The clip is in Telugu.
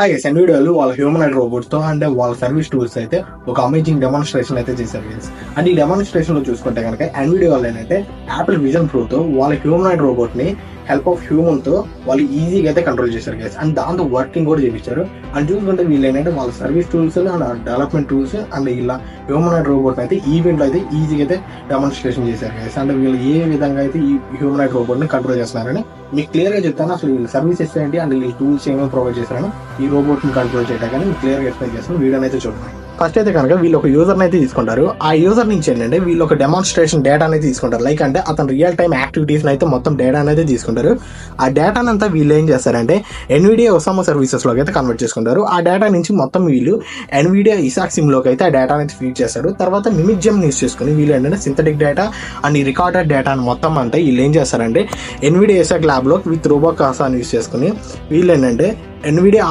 హాయ్ గైస్, వీడియోలో వాళ్ళ హ్యూమనాయిడ్ రోబోట్స్ తో అండ్ వాళ్ళ సర్వీస్ టూల్స్ అయితే ఒక అమేజింగ్ డెమాన్స్ట్రేషన్ అయితే చేశారు గైస్. అండ్ ఈ డెమాన్స్ట్రేషన్ లో చూసుకుంటే కనుక ఎన్విడియో వాళ్ళు ఏంటంటే యాపిల్ విజన్ ప్రో తో వాళ్ళ హ్యూమనాయిడ్ రోబోట్ ని హెల్ప్ ఆఫ్ హ్యూమన్ తో వాళ్ళు ఈజీగా అయితే కంట్రోల్ చేశారు గైస్. అండ్ దాంతో వర్కింగ్ కూడా చేయించారు. అండ్ చూసుకుంటే వీళ్ళు ఏంటంటే వాళ్ళ service tools and development tools and ఇలా హ్యూమనాయిడ్ రోబోట్ అయితే ఈవెంట్ లో అయితే ఈజీగా అయితే డెమాన్స్ట్రేషన్ చేశారు గైస్. అండ్ వీళ్ళు ఏ విధంగా అయితే ఈ హ్యూమనాయిడ్ రోబోట్ ని కంట్రోల్ చేస్తున్నారని మీకు క్లియర్ గా చెప్తాను. అసలు వీళ్ళు సర్వీసెస్ ఏంటి అండ్ వీళ్ళు టూల్స్ ఏమేమి ప్రొవైడ్ చేస్తారని ఈ రోబోట్ ని కంట్రోల్ చేయడానికి మీకు క్లియర్ గా ఎక్స్ప్లెయిన్ చేస్తాను. వీడియోని అయితే చూడండి. ఫస్ట్ అయితే కనుక వీళ్ళు ఒక యూజర్ అయితే తీసుకుంటారు. ఆ యూజర్ నుంచి ఏంటంటే వీళ్ళు ఒక డెమాన్స్ట్రేషన్ డేటా అనేది తీసుకుంటారు. లైక్ అంటే అతను రియల్ టైమ్ యాక్టివిటీస్ అయితే మొత్తం డేటా అనేది తీసుకుంటారు. ఆ డేటాను అంతా వీళ్ళు ఏం చేస్తారంటే ఎన్విడియా ఒసామా సర్వీసెస్ లోకి అయితే కన్వర్ట్ చేసుకుంటారు. ఆ డేటా నుంచి మొత్తం వీళ్ళు ఎన్విడియా ఇసాక్ సిమ్ లోకి అయితే ఆ డేటా అనేది ఫీడ్ చేస్తారు. తర్వాత మిమిక్ జెమ్ యూస్ చేసుకుని వీళ్ళు ఏంటంటే సింథటిక్ డేటా అండ్ ఈ రికార్డెడ్ డేటా మొత్తం అంతా వీళ్ళు ఏం చేస్తారంటే ఎన్విడియా ఇసాక్ ల్యాబ్ లో విత్ రోబోకాసా యూస్ చేసుకుని వీళ్ళు ఏంటంటే ఎన్విడియా